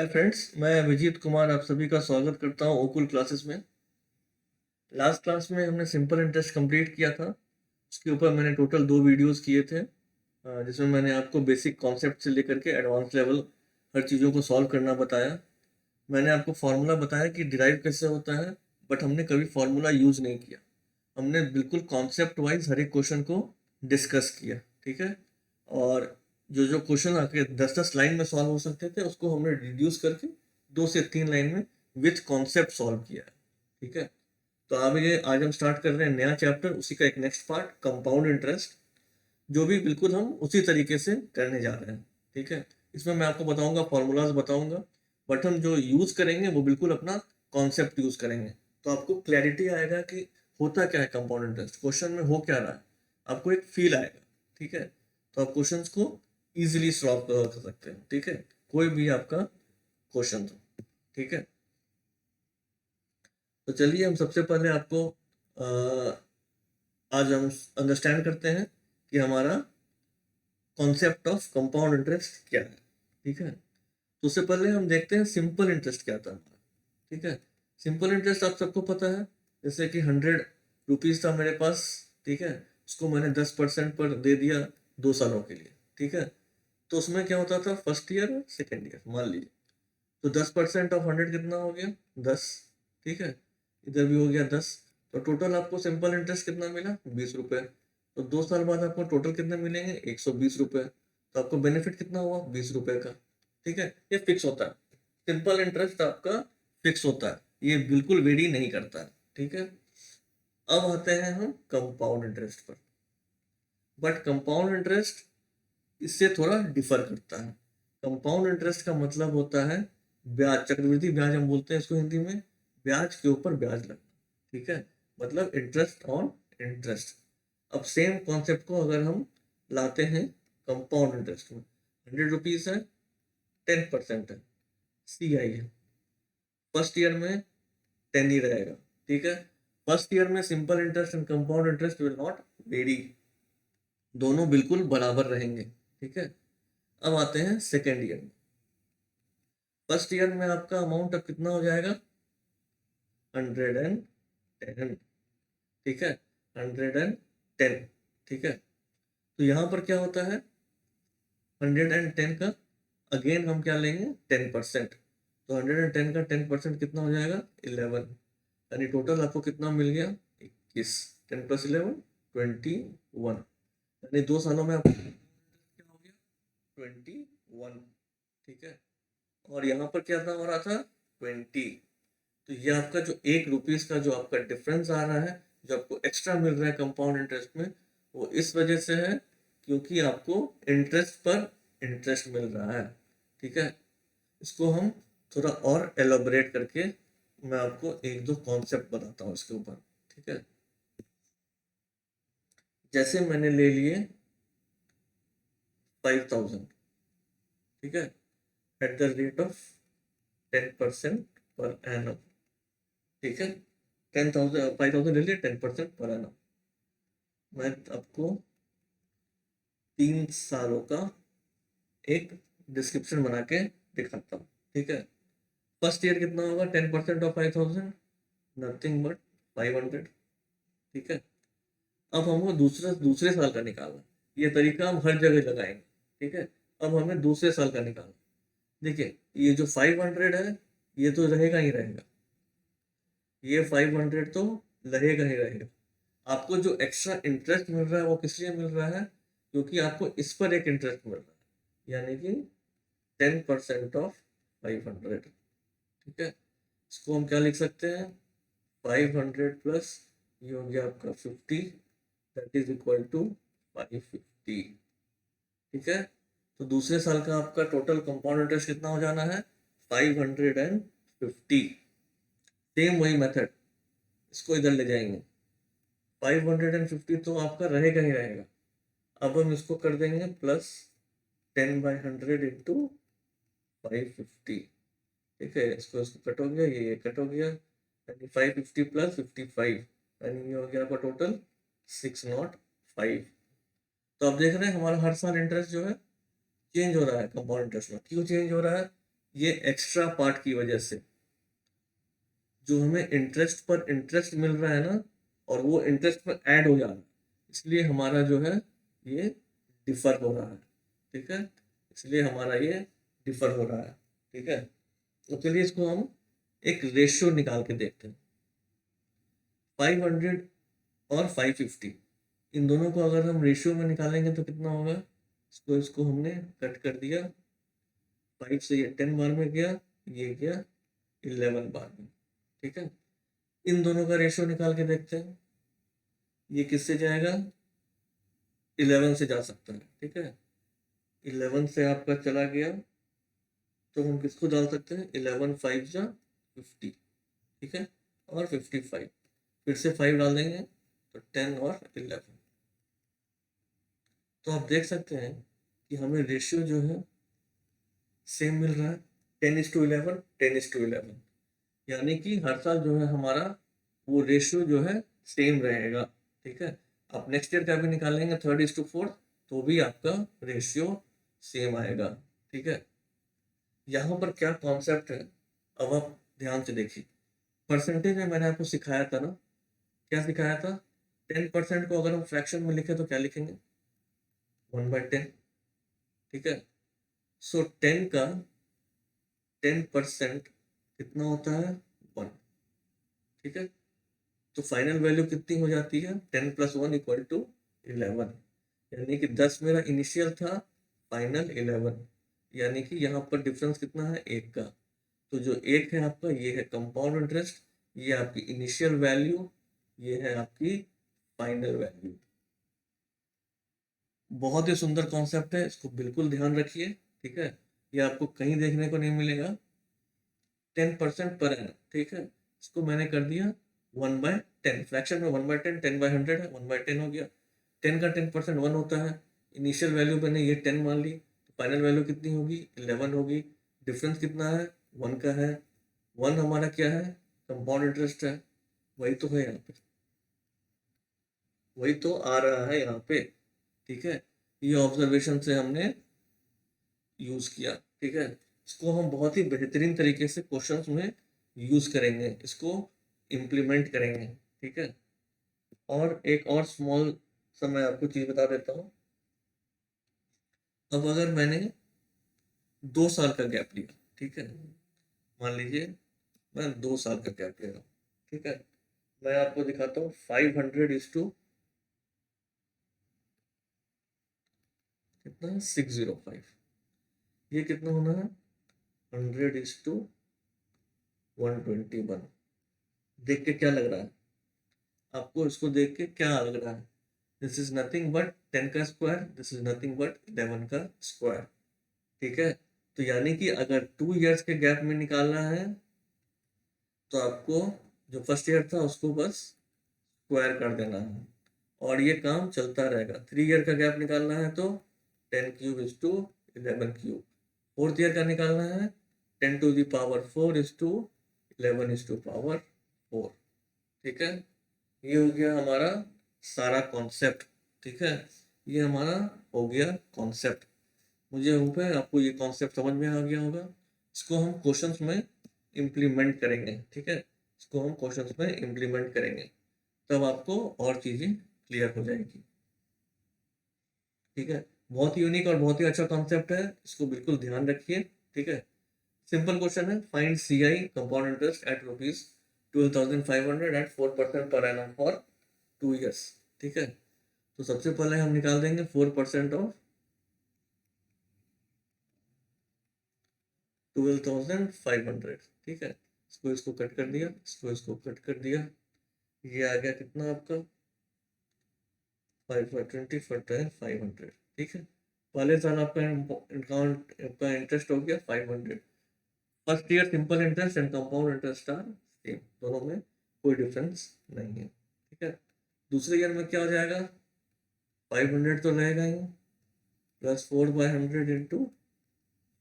Hi friends, मैं अभिजीत कुमार आप सभी का स्वागत करता हूँ ओकुल क्लासेस में। लास्ट क्लास में हमने सिंपल इंटरेस्ट कंप्लीट किया था। उसके ऊपर मैंने टोटल 2 वीडियोस किए थे, जिसमें मैंने आपको बेसिक कॉन्सेप्ट से लेकर के एडवांस लेवल हर चीज़ों को सॉल्व करना बताया। मैंने आपको फार्मूला बताया कि डिराइव कैसे होता है, बट हमने कभी फार्मूला यूज़ नहीं किया। हमने बिल्कुल कॉन्सेप्ट वाइज हर एक क्वेश्चन को डिस्कस किया, ठीक है। और जो जो क्वेश्चन आके 10-10 लाइन में सॉल्व हो सकते थे, उसको हमने रिड्यूस करके 2 से 3 लाइन में विथ कॉन्सेप्ट सॉल्व किया है, ठीक है। तो आगे आज हम स्टार्ट कर रहे हैं नया चैप्टर, उसी का एक नेक्स्ट पार्ट कंपाउंड इंटरेस्ट, जो भी बिल्कुल हम उसी तरीके से करने जा रहे हैं, ठीक है। इसमें मैं आपको बताऊंगा, फॉर्मूलाज बताऊंगा, बट हम जो यूज करेंगे वो बिल्कुल अपना कॉन्सेप्ट यूज करेंगे। तो आपको क्लैरिटी आएगा कि होता क्या है कंपाउंड इंटरेस्ट, क्वेश्चन में हो क्या रहा है, आपको एक फील आएगा, ठीक है। तो आप क्वेश्चंस को इजीली सॉल्व कर सकते हैं, ठीक है, कोई भी आपका क्वेश्चन हो, ठीक है। तो चलिए हम सबसे पहले आपको आज हम अंडरस्टैंड करते हैं कि हमारा कॉन्सेप्ट ऑफ कंपाउंड इंटरेस्ट क्या है, ठीक है। तो उससे पहले हम देखते हैं सिंपल इंटरेस्ट क्या था हमारा, ठीक है। सिंपल इंटरेस्ट आप सबको पता है, जैसे कि 100 रुपीज था मेरे पास, ठीक है। उसको मैंने 10% पर दे दिया 2 सालों के लिए, ठीक है। तो उसमें क्या होता था, फर्स्ट ईयर सेकेंड ईयर मान लीजिए, तो 10% ऑफ 100 कितना हो गया, 10, ठीक है। इधर भी हो गया 10, तो टोटल आपको सिंपल इंटरेस्ट कितना मिला, 20 रुपए। तो 2 साल बाद आपको टोटल कितने मिलेंगे, 120 रुपए। तो आपको बेनिफिट कितना हुआ, 20 रुपए का, ठीक है। ये फिक्स होता है, सिंपल इंटरेस्ट आपका फिक्स होता है, ये बिल्कुल वेरी नहीं करता है, ठीक है। अब आते हैं हम कंपाउंड इंटरेस्ट पर, बट कंपाउंड इंटरेस्ट इससे थोड़ा डिफर करता है। कंपाउंड इंटरेस्ट का मतलब होता है ब्याज, चक्रवृद्धि ब्याज हम बोलते हैं इसको हिंदी में, ब्याज के ऊपर ब्याज लगना, ठीक है। मतलब इंटरेस्ट ऑन इंटरेस्ट। अब सेम कॉन्सेप्ट को अगर हम लाते हैं कंपाउंड इंटरेस्ट में, 100 रुपीज है, 10% है, CI है, फर्स्ट ईयर में 10 ही रहेगा, ठीक है। फर्स्ट ईयर में simple interest and compound interest will not very, दोनों बिल्कुल बराबर रहेंगे, ठीक है। अब आते हैं सेकेंड ईयर में। फर्स्ट ईयर में आपका अमाउंट अब कितना हो जाएगा, 110, ठीक है, 110, ठीक है। तो यहाँ पर क्या होता है, 110 का अगेन हम क्या लेंगे, 10%। तो 110 का 10% कितना हो जाएगा, 11, यानी टोटल आपको कितना मिल गया, 21, 10 + 11 21, यानी 2 सालों में आपको क्या हो गया, 21, ठीक है। और यहाँ पर क्या था हो रहा था, 20। तो ये आपका जो 1 रुपीज का जो आपका डिफरेंस आ रहा है, जो आपको एक्स्ट्रा मिल रहा है कंपाउंड इंटरेस्ट में, वो इस वजह से है क्योंकि आपको इंटरेस्ट पर इंटरेस्ट मिल रहा है, ठीक है। इसको हम थोड़ा और एलोबरेट करके मैं आपको 1-2 कॉन्सेप्ट बताता हूँ इसके ऊपर, ठीक है। जैसे मैंने ले लिए 5000, ठीक है, at the rate of 10% per annum, ठीक है। 10,000 5000 ले लिए, 10% पर एनम। मैं आपको 3 सालों का एक डिस्क्रिप्शन बना के दिखाता हूँ, ठीक है। फर्स्ट ईयर कितना होगा, 10% ऑफ 5000, नथिंग बट 500, ठीक है। अब हमको दूसरे दूसरे साल का निकालना, ये तरीका हम हर जगह लगाएंगे, ठीक है। अब हमें दूसरे साल का निकालना, देखिए ये जो 500 है, ये तो रहेगा ही रहेगा, ये 500 तो रहेगा ही रहेगा। आपको जो एक्स्ट्रा इंटरेस्ट मिल रहा है वो किस लिए मिल रहा है, क्योंकि आपको इस पर एक इंटरेस्ट मिल रहा है, यानी कि 10% ऑफ 500, ठीक है। इसको हम क्या लिख सकते हैं, 500 प्लस ये हो गया आपका 50, दैट इज इक्वल टू 550, ठीक है। तो दूसरे साल का आपका टोटल कंपाउंड इंटरेस्ट कितना हो जाना है, 550। सेम वही मेथड, इसको इधर ले जाएंगे, 550 तो आपका रहेगा ही रहेगा। अब हम इसको कर देंगे प्लस 10/100 इंटू 550, ठीक है। इसको कट हो गया, ये कट हो गया, यानी 550 प्लस 55, यानी ये हो गया आपका टोटल 605। तो आप देख रहे हैं हमारा हर साल इंटरेस्ट जो है चेंज हो रहा है, कंपाउंड इंटरेस्ट में क्यों चेंज हो रहा है, ये एक्स्ट्रा पार्ट की वजह से जो हमें इंटरेस्ट पर इंटरेस्ट मिल रहा है ना, और वो इंटरेस्ट पर ऐड हो जा रहा है, इसलिए हमारा जो है ये डिफर हो रहा है। ठीक है, इसलिए हमारा ये डिफर हो रहा है। ठीक है, तो चलिए इसको हम एक रेशियो निकाल के देखते हैं। 500 और 550, इन दोनों को अगर हम रेशियो में निकालेंगे तो कितना होगा? इसको इसको हमने कट कर दिया, 5 से ये 10 बार में गया, ये गया 11 बार में। ठीक है, इन दोनों का रेशियो निकाल के देखते हैं। ये किससे जाएगा? 11 से जा सकता है। ठीक है, 11 से आपका चला गया तो हम किसको डाल सकते हैं? 11 5 जा 50। ठीक है, और 55, फिर से 5 डाल देंगे तो 10 और 11। तो आप देख सकते हैं कि हमें रेशियो जो है सेम मिल रहा है, 10:11, 10:11। यानी कि हर साल जो है हमारा वो रेशियो जो है सेम रहेगा। ठीक है, आप नेक्स्ट ईयर का भी निकालेंगे 3:4, तो भी आपका रेशियो सेम आएगा। ठीक है, यहाँ पर क्या कॉन्सेप्ट है, अब आप ध्यान से देखिए। परसेंटेज में मैंने आपको सिखाया था ना, क्या सिखाया था? 10% को अगर हम फ्रैक्शन में लिखे तो क्या लिखेंगे? 1/10। ठीक है, सो 10 का 10% कितना होता है? 1। ठीक है, तो फाइनल वैल्यू कितनी हो जाती है? 10 + 1 = 11। यानी कि 10 मेरा इनिशियल था, फाइनल 11। यानी कि यहाँ पर डिफरेंस कितना है? 1 का। तो जो 1 है आपका, ये है कंपाउंड इंटरेस्ट, ये आपकी इनिशियल वैल्यू, ये है आपकी फाइनल वैल्यू। बहुत ही सुंदर कॉन्सेप्ट है, इसको बिल्कुल ध्यान रखिए। ठीक है, ये आपको कहीं देखने को नहीं मिलेगा। 10% पर एनम। ठीक है, इसको मैंने कर दिया 1/10, फ्रैक्शन में 1/10, 10/100 है, 1/10 हो गया। 10 का 10% 1 होता है, इनिशियल वैल्यू मैंने ये 10 मान ली, तो फाइनल वैल्यू कितनी होगी? 11 होगी। डिफरेंस कितना है? 1 का है। 1 हमारा क्या है? कंपाउंड इंटरेस्ट है, वही तो है यहाँ पे, वही तो आ रहा है यहाँ पे। ठीक है, ये ऑब्जर्वेशन से हमने यूज किया। ठीक है, इसको हम बहुत ही बेहतरीन तरीके से क्वेश्चंस में यूज करेंगे, इसको इम्प्लीमेंट करेंगे। ठीक है, और एक और स्मॉल सा मैं आपको चीज बता देता हूँ। अब अगर मैंने 2 साल का गैप लिया, ठीक है, मान लीजिए मैं 2 साल का गैप ले रहा हूँ। ठीक है, मैं आपको दिखाता हूँ 500 कितना है? 605। ये कितना होना है? 100:121। देख के क्या लग रहा है आपको? इसको देख के क्या लग रहा है? दिस इज नथिंग बट 10 का square, this is nothing but 11 का स्क्वायर। ठीक है, तो यानी कि अगर 2 इयर्स के गैप में निकालना है तो आपको जो फर्स्ट ईयर था उसको बस स्क्वायर कर देना है, और ये काम चलता रहेगा। 3 ईयर का गैप निकालना है तो 10³ = 11³। 4th ईयर का निकालना है 10⁴11⁴ ठीक है, ये हो गया हमारा सारा कॉन्सेप्ट। ठीक है, ये हमारा हो गया कॉन्सेप्ट। मुझे होप है आपको ये कॉन्सेप्ट समझ में आ गया होगा। इसको हम क्वेश्चंस में इम्प्लीमेंट करेंगे। ठीक है, इसको हम क्वेश्चंस में इम्प्लीमेंट करेंगे, तब आपको और चीज़ें क्लियर हो जाएगी। ठीक है, बहुत ही यूनिक और बहुत ही अच्छा कॉन्सेप्ट है, इसको बिल्कुल ध्यान रखिए। ठीक है, सिंपल क्वेश्चन है, find CI compound interest at ₹12,500 at 4% per annum for 2 years. ठीक है, तो सबसे पहले हम निकाल देंगे 4% ऑफ 12,500। ठीक है, इसको इसको कट कर दिया, इसको इसको कट कर दिया, ये आ गया कितना आपका 520/500। ठीक है, पहले साल आपका अकाउंट आपका इंटरेस्ट हो गया 500। First year simple interest and compound interest are same, दोनों में कोई डिफरेंस नहीं है। ठीक है, दूसरे ईयर में क्या हो जाएगा? 500 तो रहेगा ही, प्लस 4/100 इंटू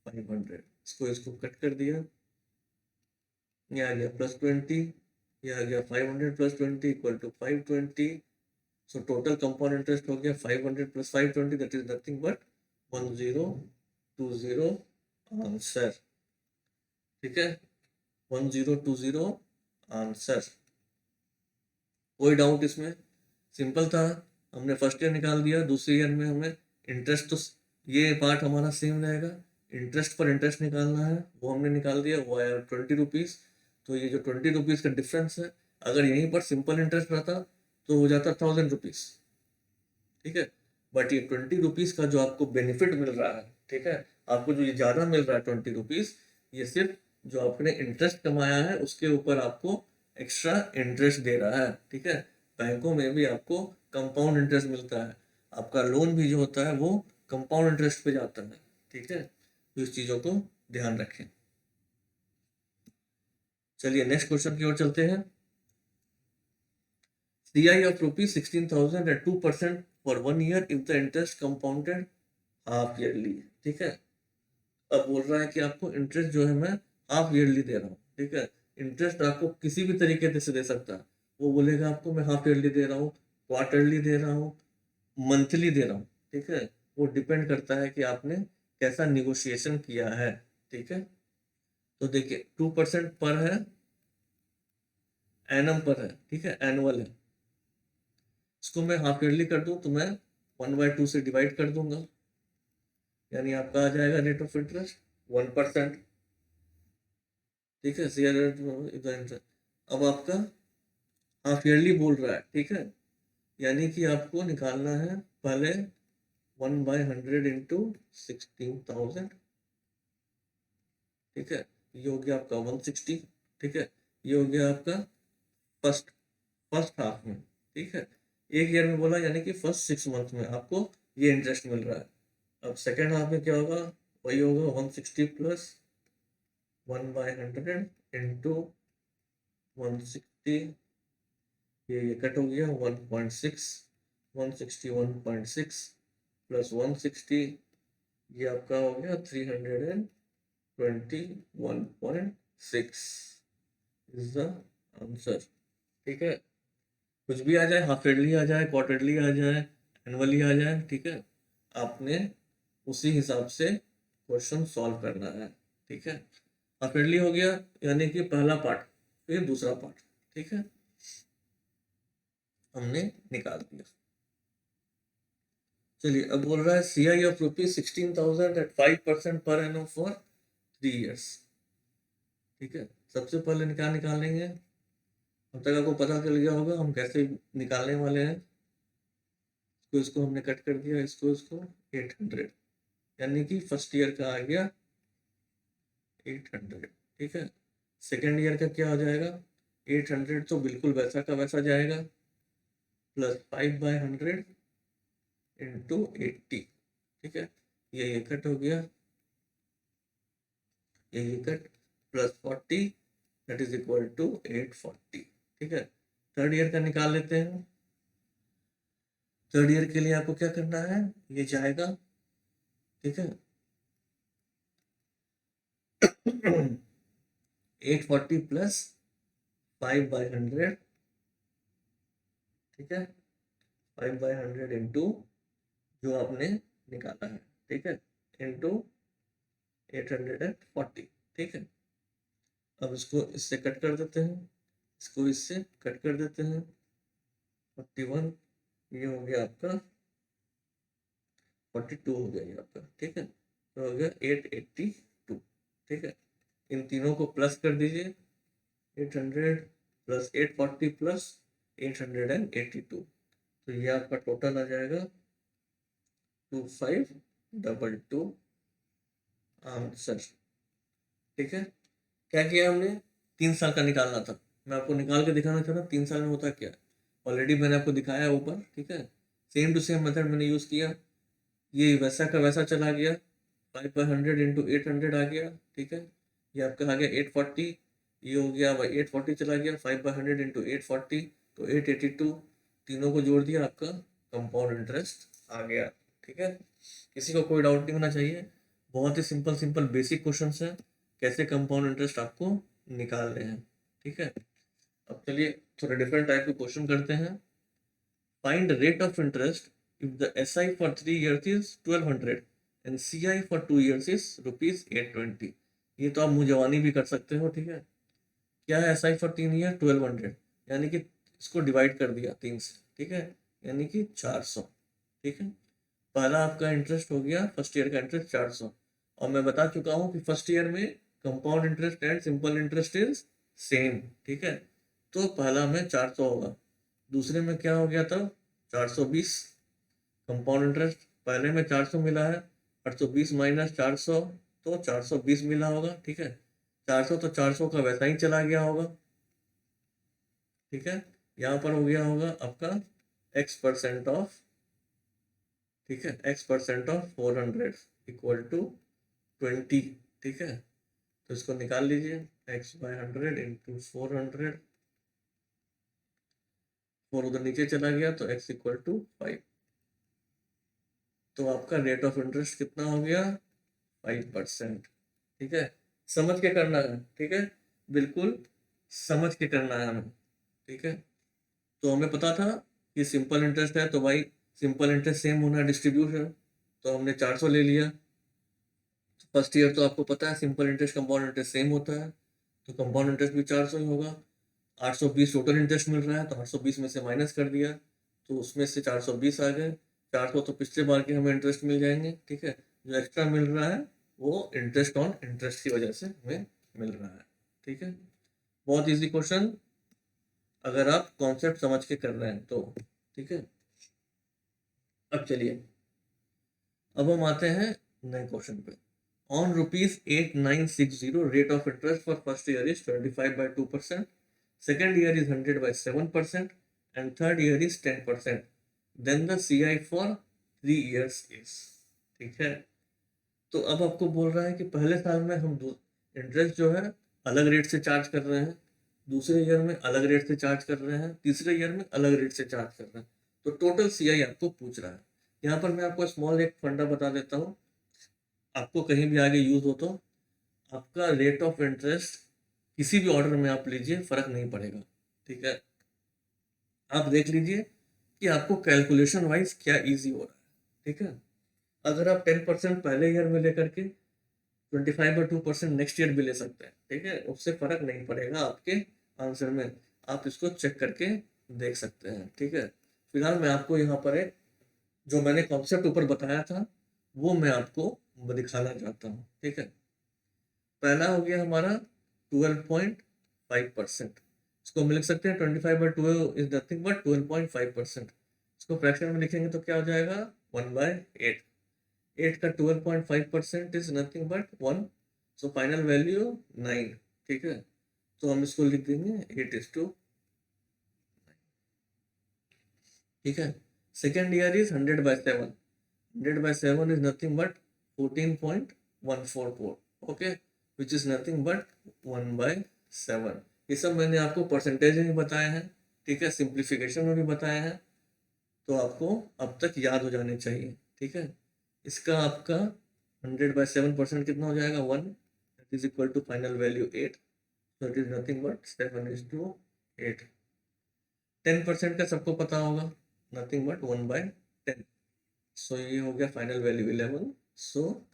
500, इसको इसको कट कर दिया, ये आ गया +20, ये आ गया 500 + 20 = 520। सो टोटल कंपाउंड इंटरेस्ट हो गया 500 + 520, that is nothing but 1020 answer. ठीक है, 1020 आंसर। कोई डाउट इसमें? सिंपल था, हमने फर्स्ट ईयर निकाल दिया, दूसरे ईयर में हमें इंटरेस्ट तो ये पार्ट हमारा सेम रहेगा, इंटरेस्ट पर इंटरेस्ट निकालना है, वो हमने निकाल दिया, वो आया 20 रुपीज़। तो ये जो 20 रुपीज़ का डिफरेंस है, अगर यहीं पर सिंपल इंटरेस्ट रहता तो हो जाता 1000 रुपीज़। ठीक है, बट ये 20 रुपीज़ का जो आपको बेनिफिट मिल रहा है, ठीक है, आपको जो ये ज़्यादा मिल रहा है 20 रुपीज़, ये सिर्फ जो आपने इंटरेस्ट कमाया है उसके ऊपर आपको एक्स्ट्रा इंटरेस्ट दे रहा है। ठीक है, बैंकों में भी आपको कंपाउंड इंटरेस्ट मिलता है, आपका लोन भी जो होता है वो कंपाउंड इंटरेस्ट पे जाता है। ठीक है, तो इस चीज़ों को ध्यान रखें। चलिए नेक्स्ट क्वेश्चन की ओर चलते हैं। CI of rupees 16,000 at 2% for 1 year if the interest compounded half yearly। ठीक है, अब बोल रहा है कि आपको इंटरेस्ट जो है मैं हाफ ईयरली दे रहा हूँ। ठीक है, इंटरेस्ट आपको किसी भी तरीके से दे सकता है, वो बोलेगा आपको मैं हाफ ईयरली दे रहा हूँ, क्वार्टरली दे रहा हूँ, मंथली दे रहा हूँ। ठीक है, वो डिपेंड करता है कि आपने कैसा निगोशिएशन किया है। ठीक है, तो देखिए 2% पर है, एनम पर है, ठीक है, एनुअल है। इसको मैं हाफ ईयरली कर दूं तो मैं 1/2 से डिवाइड कर दूंगा, यानी आपका आ जाएगा रेट ऑफ इंटरेस्ट 1%। ठीक है, शेयर। अब आपका हाफ ईयरली बोल रहा है, ठीक है, यानी कि आपको निकालना है पहले 1/100 इंटू 16,000। ठीक है, ये हो गया आपका 160। ठीक है, ये हो गया आपका फर्स्ट फर्स्ट हाफ में। ठीक है, एक ईयर में बोला, यानी कि फर्स्ट 6 मंथ में आपको ये इंटरेस्ट मिल रहा है। अब सेकेंड हाफ में क्या होगा, वही होगा 160 प्लस 1/100 इंटू 160, ये कट हो गया 1.6, 161.6 प्लस 160, ये आपका हो गया 321.6 इज द आंसर। ठीक है, कुछ भी आ जाए, हाफ ईयरली आ जाए, क्वार्टरली आ जाए, एनुअली आ जाए, ठीक है, आपने उसी हिसाब से क्वेश्चन सॉल्व करना है। ठीक है, हाफ ईयरली हो गया, यानी कि पहला पार्ट, फिर दूसरा पार्ट। ठीक है, हमने निकाल दिया। चलिए अब बोल रहा है CI of rupees 16,000 eight 5% per annum for 3 years। ठीक है, सबसे पहले निकालेंगे, अब तक आपको पता चल गया होगा हम कैसे निकालने वाले हैं। इसको हमने कट कर दिया, इसको 800, यानी कि फर्स्ट ईयर का आ गया 800। ठीक है, सेकेंड ईयर का क्या हो जाएगा, 800 तो बिल्कुल वैसा का वैसा जाएगा, प्लस 5/100 इंटू 80। ठीक है, ये कट हो गया, ये cut, plus 40 that is equal to 840। ठीक है, थर्ड ईयर का निकाल लेते हैं। थर्ड ईयर के लिए आपको क्या करना है, ये जाएगा, ठीक है 840 प्लस 5/100। ठीक है, 5/100 इंटू जो आपने निकाला है, ठीक है, इंटू 840। ठीक है, अब इसको इससे कट कर देते हैं, इसको इससे कट कर देते हैं, 41, ये हो गया आपका 42 हो गया ये आपका। ठीक है, तो हो गया 882। ठीक है, इन तीनों को प्लस कर दीजिए, 800 प्लस 840 प्लस 882, तो ये आपका टोटल आ जाएगा 2522 आंसर। ठीक है, क्या किया हमने, 3 साल का निकालना था, मैं आपको निकाल के दिखाना चाह रहा 3 साल में होता क्या, ऑलरेडी मैंने आपको दिखाया ऊपर। ठीक है, सेम टू सेम मेथड मैंने यूज़ किया, ये वैसा का वैसा चला गया, 5/100 इंटू 800 आ गया। ठीक है, ये आपका आ गया 840, ये हो गया 840 चला गया, 5/100 इंटू 840 तो 882, तीनों को जोड़ दिया, आपका कंपाउंड इंटरेस्ट आ गया। ठीक है, किसी को कोई डाउट नहीं होना चाहिए, बहुत ही सिंपल सिंपल बेसिक क्वेश्चन है, कैसे कंपाउंड इंटरेस्ट आपको निकालने हैं। ठीक है, अब चलिए थोड़ा डिफरेंट टाइप के क्वेश्चन करते हैं। Find rate of interest if the SI for 3 years is 1200 and CI for 2 years is rupees 820। ये तो आप मुँह जवानी भी कर सकते हो, ठीक है। क्या है SI फॉर 3 ईयर 1200, यानी कि इसको डिवाइड कर दिया 3 से, ठीक है, यानी कि 400, ठीक है। पहला आपका इंटरेस्ट हो गया, फर्स्ट ईयर का इंटरेस्ट 400, और मैं बता चुका हूँ कि फर्स्ट ईयर में compound interest and simple interest is same, ठीक है। तो पहला में 400 होगा, दूसरे में क्या हो गया तब 420। कंपाउंड इंटरेस्ट पहले में 400 मिला है, 820 माइनस 400 तो 420 मिला होगा, ठीक है। 400 तो 400 का वैसा ही चला गया होगा, ठीक है। यहाँ पर हो गया होगा आपका x% ऑफ, ठीक है, x% ऑफ 400 इक्वल टू 20, ठीक है। तो इसको निकाल लीजिए, x/100 इंटू 400, 4 उधर नीचे चला गया तो x इक्वल टू 5। तो आपका रेट ऑफ इंटरेस्ट कितना हो गया 5%, ठीक है। समझ के करना है, ठीक है, बिल्कुल समझ के करना है हमें, ठीक है। तो हमें पता था कि सिंपल इंटरेस्ट है तो भाई सिंपल इंटरेस्ट सेम होना डिस्ट्रीब्यूशन, तो हमने 400 ले लिया। फर्स्ट ईयर तो आपको पता है simple interest compound interest same होता है, तो कंपाउंड इंटरेस्ट भी 400 ही होगा। 820 टोटल इंटरेस्ट मिल रहा है तो 820 में से माइनस कर दिया तो उसमें से 420 आ गए। 400 तो पिछले बार के हमें इंटरेस्ट मिल जाएंगे, ठीक है। जो एक्स्ट्रा मिल रहा है वो इंटरेस्ट ऑन इंटरेस्ट की वजह से हमें मिल रहा है, ठीक है। बहुत इजी क्वेश्चन अगर आप कॉन्सेप्ट समझ के कर रहे हैं तो, ठीक है। अब चलिए, अब हम आते हैं नए क्वेश्चन पे। On ₹8960 rate of interest for first year is 25/2%, second year is 100/7%, and third year is 10%. Then the CI for 3 years is, ठीक है। तो अब आपको बोल रहा है कि पहले साल में हम इंटरेस्ट जो है अलग रेट से चार्ज कर रहे हैं, दूसरे ईयर में अलग रेट से चार्ज कर रहे हैं, तीसरे ईयर में अलग रेट से चार्ज कर रहे हैं। तो टोटल CI आपको पूछ रहा है। यहाँ पर मैं आपको स्मॉल एक फंडा बता देता हूँ, आपको कहीं भी आगे यूज हो तो आपका रेट ऑफ इंटरेस्ट किसी भी ऑर्डर में आप लीजिए फर्क नहीं पड़ेगा, ठीक है। आप देख लीजिए कि आपको कैलकुलेशन वाइज क्या इजी हो रहा है, ठीक है। अगर आप 10% पहले ईयर में लेकर के 25/2% नेक्स्ट ईयर भी ले सकते हैं, ठीक है, उससे फर्क नहीं पड़ेगा आपके आंसर में। आप इसको चेक करके देख सकते हैं, ठीक है। फिलहाल मैं आपको यहाँ पर एक जो मैंने कॉन्सेप्ट ऊपर बताया था वो मैं आपको दिखाना चाहता हूँ, ठीक है। पहला हो गया हमारा 12.5%, इसको हम लिख सकते हैं 25/12 इज नथिंग बट 12.5%। इसको फ्रैक्शन में लिखेंगे तो क्या हो जाएगा 1/8। 8 का 12.5% is nothing but 1, so final value 9, ठीक है। तो हम इसको लिख देंगे 8:9, ठीक है। Second year is 100/7, 100/7 is nothing but 14.144, okay, which is nothing but 1/7। ये सब मैंने आपको परसेंटेज में भी बताया है, ठीक है, सिंप्लीफिकेशन में भी बताया है, तो आपको अब तक याद हो जाने चाहिए, ठीक है। इसका आपका 100/7% कितना हो जाएगा 1, that is equal to final value 8, so it is nothing but 7:8। 10% का सबको पता होगा, नथिंग बट 1/10, सो ये हो गया फाइनल वैल्यू 11, सो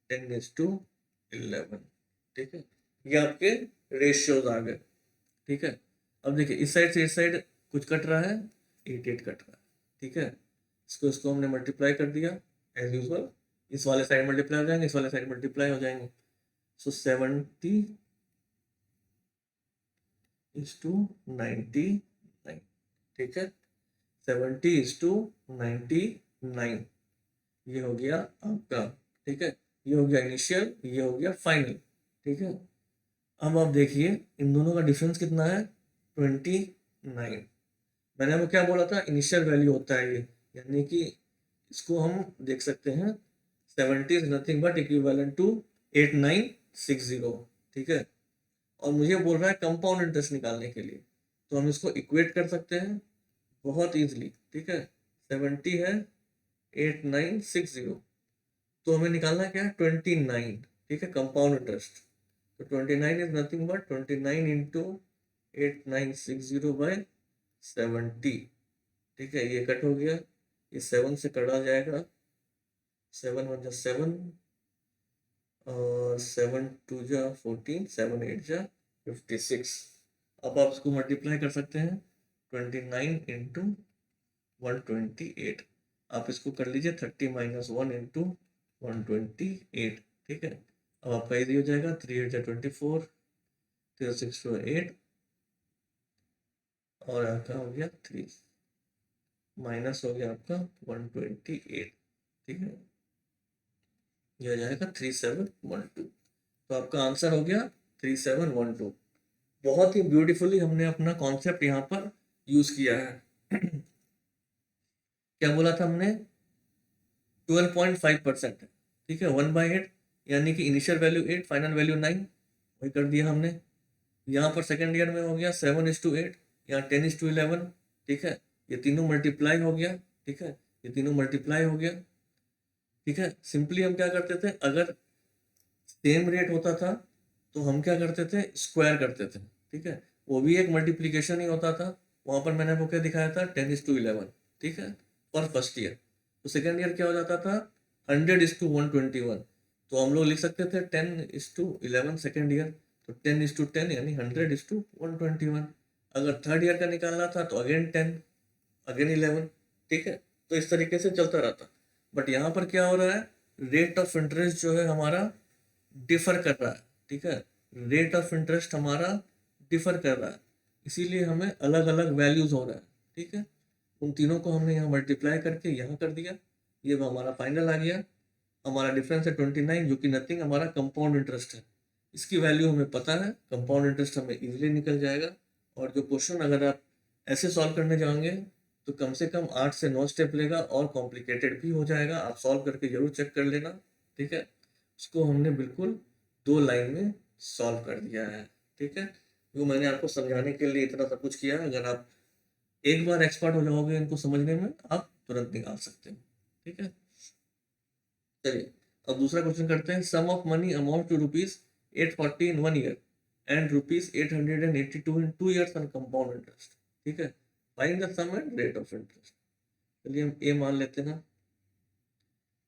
10:11, ठीक है। ये आपके रेशियोज आ गए, ठीक है। अब देखिए इस साइड से इस साइड कुछ कट रहा है, 8 कट रहा है, ठीक है। इसको हमने मल्टीप्लाई कर दिया एज यूजल, इस वाले साइड मल्टीप्लाई हो जाएंगे, इस वाले साइड मल्टीप्लाई हो जाएंगे, सो 70:99, ठीक है। 70:99 ये हो गया आपका, ठीक है। ये हो गया इनिशियल, ये हो गया फाइनल, ठीक है। अब आप देखिए इन दोनों का डिफरेंस कितना है 29। मैंने आपको क्या बोला था इनिशियल वैल्यू होता है ये, यानी कि इसको हम देख सकते हैं 70 is nothing but equivalent to 8960, ठीक है। और मुझे बोल रहा है कंपाउंड इंटरेस्ट निकालने के लिए, तो हम इसको इक्वेट कर सकते हैं बहुत इजीली, ठीक है। 70 है 8960, तो हमें निकालना क्या है 29, ठीक है, कंपाउंड इंटरेस्ट। तो 29 इज नथिंग बट 29 इंटू 8960/70, ठीक है। ये कट हो गया, ये 7 से कटा जाएगा, 7 1 7, और 7 2 जा 14, 7 8 जा 56। अब आप इसको मल्टीप्लाई कर सकते हैं 29 इंटू 128। आप इसको कर लीजिए 30 - 1 इंटू 128। ठीक है, अब आपका इजी हो जाएगा। 3 8 जा 24, 6 8, और आपका हो गया 3, माइनस हो गया आपका 128। ठीक है, ये हो जाएगा 3712। तो आपका आंसर हो गया 3712। बहुत ही ब्यूटीफुली हमने अपना कॉन्सेप्ट यहाँ पर यूज किया है। क्या बोला था हमने? 12.5% है। ठीक है, 1/8, यानी कि इनिशियल वैल्यू 8, फाइनल वैल्यू 9, वही कर दिया हमने। यहाँ पर सेकेंड ईयर में हो गया 7:8, यहाँ 10:11। ठीक है, ये तीनों मल्टीप्लाई हो गया। ठीक है, ये तीनों मल्टीप्लाई हो गया। ठीक है, सिंपली हम क्या करते थे, अगर सेम रेट होता था तो हम क्या करते थे, स्क्वायर करते थे। ठीक है, वो भी एक मल्टीप्लीकेशन ही होता था। वहां पर मैंने आपको क्या दिखाया था, 10:11। ठीक है, फॉर फर्स्ट ईयर। तो सेकेंड ईयर क्या हो जाता था, 100:121। तो हम लोग लिख सकते थे 10:11 सेकेंड ईयर। तो 10:10 यानी 100:121। अगर थर्ड ईयर का निकालना था तो अगेन 10, अगेन 11। ठीक है, तो इस तरीके से चलता रहता। बट यहाँ पर क्या हो रहा है, रेट ऑफ इंटरेस्ट जो है हमारा डिफर कर रहा है। ठीक है, रेट ऑफ इंटरेस्ट हमारा डिफर कर रहा है, इसीलिए हमें अलग अलग वैल्यूज हो रहा है। ठीक है, उन तीनों को हमने यहाँ मल्टीप्लाई करके यहाँ कर दिया, ये वो हमारा फाइनल आ गया। हमारा डिफरेंस है 29, जो कि नथिंग हमारा कंपाउंड इंटरेस्ट है। इसकी वैल्यू हमें पता है, कंपाउंड इंटरेस्ट हमें इजीली निकल जाएगा। और जो क्वेश्चन अगर आप ऐसे सॉल्व करने जाएंगे तो कम से कम 8 से 9 स्टेप लेगा और कॉम्प्लिकेटेड भी हो जाएगा। आप सॉल्व करके जरूर चेक कर लेना। ठीक है, उसको हमने बिल्कुल 2 लाइन में सॉल्व कर दिया है। ठीक है, जो मैंने आपको समझाने के लिए इतना सब कुछ किया है, अगर आप एक बार एक्सपर्ट हो जाओगे इनको समझने में, आप तुरंत निकाल सकते हो। ठीक है, चलिए अब दूसरा क्वेश्चन करते हैं। Sum of money amount to ₹840 in 1 year and ₹882 in 2 years on compound interest. ठीक है, find the sum and rate of interest. चलिए हम ए मान लेते हैं।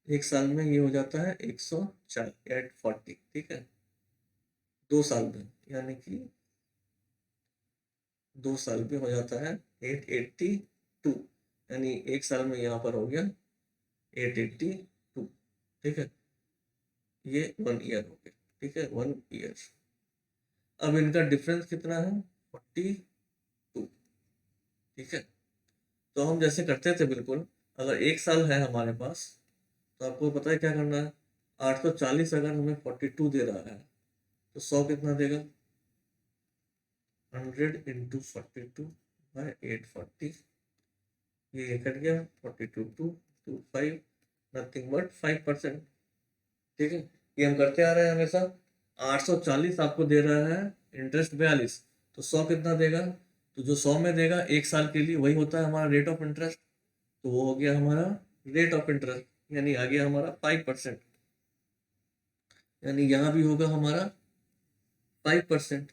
एक साल में ये हो जाता है 140, 840। ठीक है, 2 साल में यानी कि 2 साल में हो जाता है 882, यानी एक साल में यहाँ पर हो गया 882। ठीक है, ये 1 ईयर हो गया। ठीक है, 1 ईयर। अब इनका डिफरेंस कितना है, 42। ठीक है, तो हम जैसे करते थे बिल्कुल, अगर एक साल है हमारे पास तो आपको पता है क्या करना है। 840 अगर हमें 42 दे रहा है तो 100 कितना देगा, 100 × 42/840। ये कट गया 42,225, नथिंग बट 5%। ठीक है, ये हम करते आ रहे हैं हमेशा। 840 आपको दे रहा है इंटरेस्ट 42, तो 100 कितना देगा, तो जो 100 में देगा एक साल के लिए वही होता है हमारा रेट ऑफ इंटरेस्ट। तो वो हो गया हमारा रेट ऑफ इंटरेस्ट, यानी आ गया हमारा 5%। यानी यहाँ भी होगा हमारा 5%।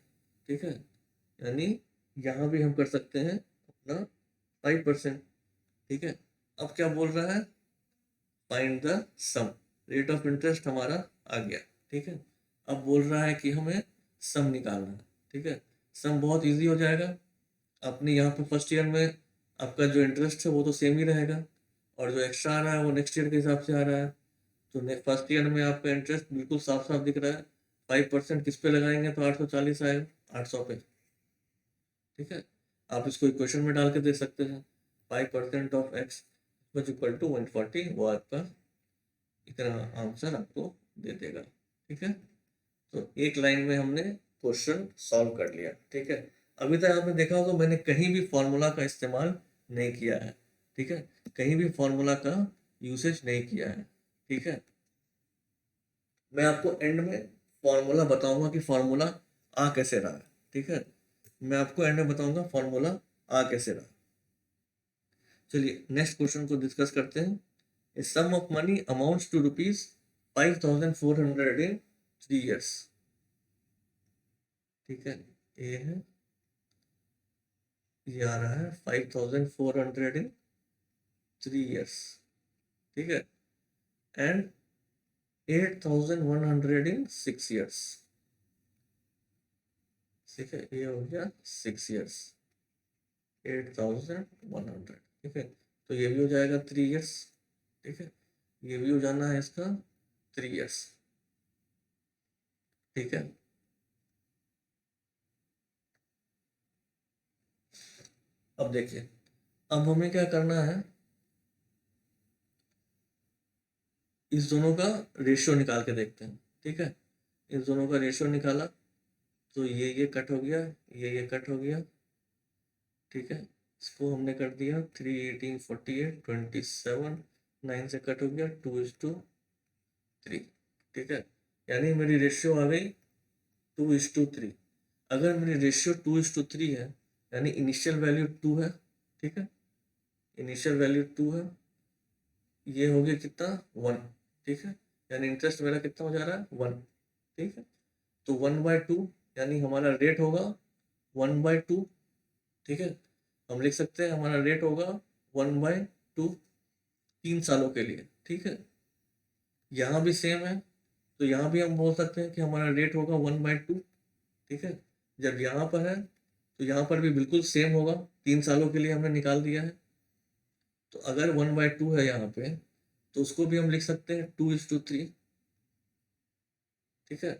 ठीक है, यानी यहाँ भी हम कर सकते हैं अपना 5%। ठीक है, अब क्या बोल रहा है, find the sum. Rate of interest हमारा आ गया। ठीक है, अब बोल रहा है कि हमें सम निकालना है। ठीक है, सम बहुत इजी हो जाएगा। अपने यहाँ पे फर्स्ट ईयर में आपका जो इंटरेस्ट है वो तो सेम ही रहेगा, और जो एक्स्ट्रा आ रहा है वो नेक्स्ट ईयर के हिसाब से आ रहा है। तो फर्स्ट ईयर में आपका इंटरेस्ट बिल्कुल साफ साफ दिख रहा है। 5% किस पे लगाएंगे तो 840 आएगा, 800 पे। ठीक है, आप इसको इक्वेशन में डाल के दे सकते हैं। 5% ऑफ एक्स इक्वल टू 140, वो आपका इतना आंसर आपको दे देगा। ठीक है, तो एक लाइन में हमने क्वेश्चन सॉल्व कर लिया। ठीक है, अभी तक आपने देखा होगा मैंने कहीं भी फॉर्मूला का इस्तेमाल नहीं किया है। ठीक है, कहीं भी फॉर्मूला का यूसेज नहीं किया है। ठीक है, मैं आपको एंड में फॉर्मूला बताऊंगा कि फॉर्मूला आ कैसे रहा है। ठीक है, मैं आपको एंड में बताऊंगा फॉर्मूला आ कैसे रहा। चलिए नेक्स्ट क्वेश्चन को डिस्कस करते हैं। A sum of money amounts to ₹5,400 in 3 years। ठीक है, ये है, ये आ रहा है 5,400 in 3 years। ठीक है, एंड 8,100 इन 6 years, ठीक है, ये हो गया 6 years, 8,100, ठीक है। तो ये भी हो जाएगा 3 years, ठीक है, ये भी हो जाना है इसका 3 years, ठीक है। अब देखिए, अब हमें क्या करना है, इस दोनों का रेशियो निकाल के देखते हैं, ठीक है। इस दोनों का रेशियो निकाला तो ये कट हो गया, ये कट हो गया, ठीक है। इसको हमने कर दिया 3, 18, 48, 27, 9 से कट हो गया 2:3, ठीक है। यानी मेरी रेशियो आ गई 2:3। अगर मेरी रेशियो 2:3 है, यानी इनिशियल वैल्यू 2 है, ठीक है, इनिशियल वैल्यू 2 है, ये हो गया कितना 1, ठीक है, यानी इंटरेस्ट मेरा कितना हो जा रहा है 1, ठीक है। तो 1/2 यानी हमारा रेट होगा 1/2, ठीक है। हम लिख सकते हैं हमारा रेट होगा 1/2 3 सालों के लिए, ठीक है। यहाँ भी सेम है, तो यहाँ भी हम बोल सकते हैं कि हमारा रेट होगा 1/2, ठीक है। जब यहाँ पर है तो यहाँ पर भी बिल्कुल सेम होगा, 3 सालों के लिए हमने निकाल दिया है। तो अगर 1/2 है यहाँ पे, तो उसको भी हम लिख सकते हैं 2:3, ठीक है।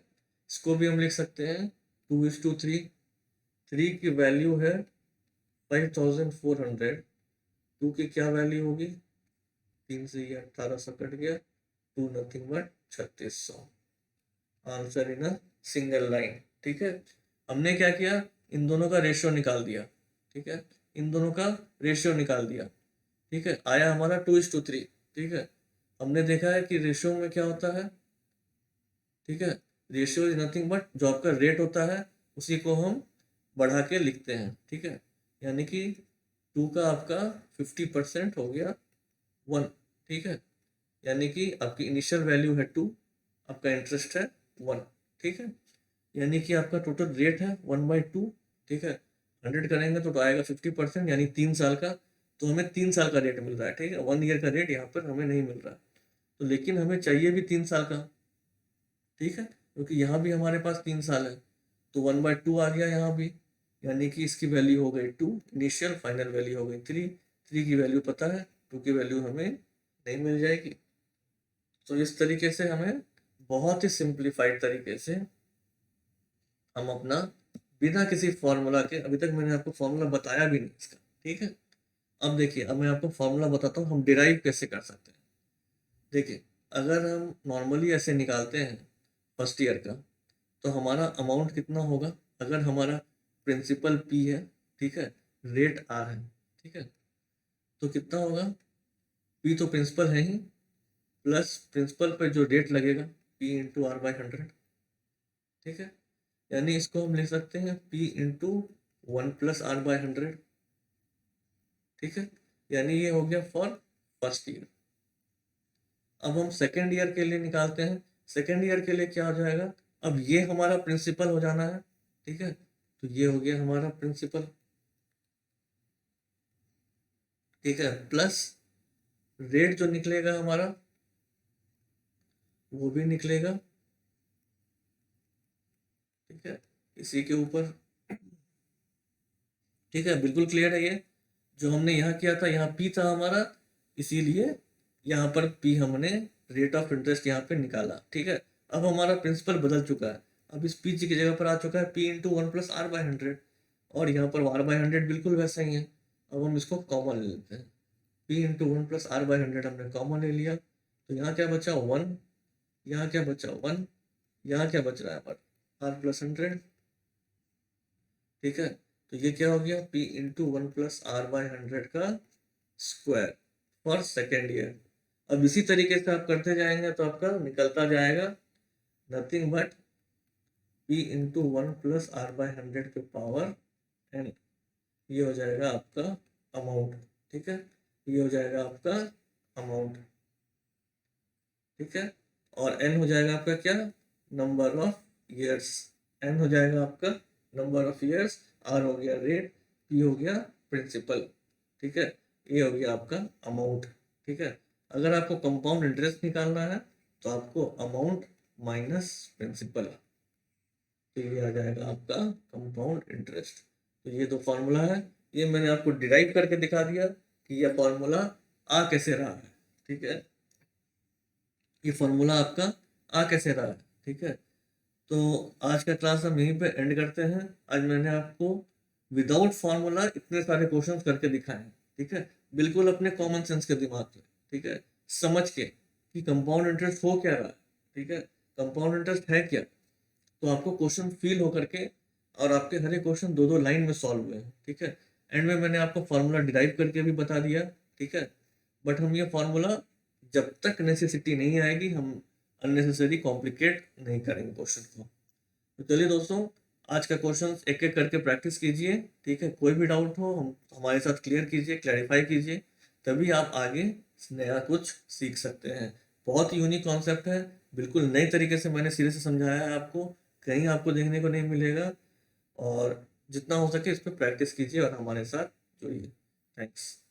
इसको भी हम लिख सकते हैं 2:3, 3 की वैल्यू है 5,400, 2 की क्या वैल्यू होगी, 3 से ये 1800 कट गया, 2 nothing but 3600, answer in a single line, ठीक है। हमने क्या किया, इन दोनों का रेशियो निकाल दिया, ठीक है, इन दोनों का रेशियो निकाल दिया, ठीक है, आया हमारा 2:3, ठीक है। हमने देखा है कि रेशियो में क्या होता है, ठीक है, रेशियो इज नथिंग बट जो आपका रेट होता है उसी को हम बढ़ा के लिखते हैं, ठीक है। यानी कि 2 का आपका 50% हो गया 1, ठीक है, यानी कि आपकी इनिशियल वैल्यू है 2, आपका इंटरेस्ट है 1, ठीक है। यानी कि आपका टोटल रेट है 1/2, ठीक है। 100 करेंगे तो आएगा 50%, यानी 3 साल का, तो हमें 3 साल का रेट मिल रहा है, ठीक है। 1 ईयर का रेट यहाँ पर हमें नहीं मिल रहा, तो लेकिन हमें चाहिए भी 3 साल का, ठीक है, क्योंकि यहाँ भी हमारे पास 3 साल है, तो 1/2 आ गया यहाँ भी, यानी कि इसकी वैल्यू हो गई 2, इनिशियल, फाइनल वैल्यू हो गई 3, 3 की वैल्यू पता है, 2 की वैल्यू हमें नहीं मिल जाएगी। तो इस तरीके से हमें बहुत ही सिंप्लीफाइड तरीके से हम अपना, बिना किसी फॉर्मूला के, अभी तक मैंने आपको फॉर्मूला बताया भी नहीं इसका, ठीक है। अब देखिए, अब मैं आपको फॉर्मूला बताता हूँ हम डिराइव कैसे कर सकते हैं। देखिए, अगर हम नॉर्मली ऐसे निकालते हैं फर्स्ट ईयर का, तो हमारा अमाउंट कितना होगा, अगर हमारा प्रिंसिपल पी है, ठीक है, रेट आर है, ठीक है, तो कितना होगा, पी तो प्रिंसिपल है ही, प्लस प्रिंसिपल पे जो रेट लगेगा P/R/100, ठीक है। यानी इसको हम लिख सकते हैं P/1 + R/100, ठीक है। यानी ये हो गया फॉर फर्स्ट ईयर। अब हम सेकेंड ईयर के लिए निकालते हैं, सेकेंड ईयर के लिए क्या हो जाएगा, अब ये हमारा प्रिंसिपल हो जाना है, ठीक है, तो ये हो गया हमारा प्रिंसिपल, ठीक है, प्लस रेट जो निकलेगा हमारा वो भी निकलेगा, ठीक है, इसी के ऊपर, ठीक है, बिल्कुल क्लियर है ये। जो हमने यहाँ किया था, यहाँ पी था हमारा, इसीलिए यहाँ पर पी हमने रेट ऑफ इंटरेस्ट यहाँ पे निकाला, ठीक है। अब हमारा प्रिंसिपल बदल चुका है, अब इस पी की जगह पर आ चुका है P/1 + R/100, और यहाँ पर R/100 बिल्कुल वैसा ही है। अब हम इसको कॉमन ले लेते हैं, P/1 + R/100 हमने कॉमन ले लिया, तो यहाँ क्या बचा 1, यहाँ क्या बचा 1, यहाँ क्या बच रहा है हमारा R+100, ठीक है। तो ये क्या हो गया P/1 + R/100 का स्क्वायर फॉर सेकेंड ईयर। अब इसी तरीके से आप करते जाएंगे तो आपका निकलता जाएगा नथिंग बट P/1 + R/100 के पावर n, ये हो जाएगा आपका अमाउंट, ठीक है, ये हो जाएगा आपका अमाउंट, ठीक है। और n हो जाएगा आपका क्या, नंबर ऑफ ईयर्स, n हो जाएगा आपका नंबर ऑफ ईयर्स, r हो गया रेट, p हो गया प्रिंसिपल, ठीक है, ये हो गया आपका अमाउंट, ठीक है। अगर आपको कंपाउंड इंटरेस्ट निकालना है तो आपको अमाउंट माइनस प्रिंसिपल, तो ये आ जाएगा आपका कंपाउंड इंटरेस्ट। तो ये दो फॉर्मूला है, ये मैंने आपको डिराइव करके दिखा दिया कि यह फॉर्मूला आ कैसे रहा है। ठीक है, ये फॉर्मूला आपका आ कैसे रहा है। ठीक है, तो आज का क्लास हम यहीं पे एंड करते हैं। आज मैंने आपको विदाउट फॉर्मूला इतने सारे क्वेश्चंस करके दिखाए हैं। ठीक है, बिल्कुल अपने कॉमन सेंस के दिमाग में, ठीक है, समझ के कि कंपाउंड इंटरेस्ट हो क्या रहा है। ठीक है, कंपाउंड इंटरेस्ट है क्या, तो आपको क्वेश्चन फील होकर के, और आपके हर एक क्वेश्चन दो दो लाइन में सॉल्व हुए हैं। ठीक है, एंड में मैंने आपको फॉर्मूला डिराइव करके भी बता दिया। ठीक है, बट हम ये फॉर्मूला जब तक नेसेसिटी नहीं आएगी हम अननेसेसरी कॉम्प्लिकेट नहीं करेंगे क्वेश्चन को। तो चलिए दोस्तों, आज का क्वेश्चन एक एक करके प्रैक्टिस कीजिए। ठीक है, कोई भी डाउट हो हम हमारे साथ क्लियर कीजिए, क्लैरिफाई कीजिए, तभी आप आगे नया कुछ सीख सकते हैं। बहुत यूनिक कॉन्सेप्ट है, बिल्कुल नए तरीके से मैंने सिरे से समझाया है आपको, कहीं आपको देखने को नहीं मिलेगा। और जितना हो सके इस पर प्रैक्टिस कीजिए और हमारे साथ जुड़िए। थैंक्स।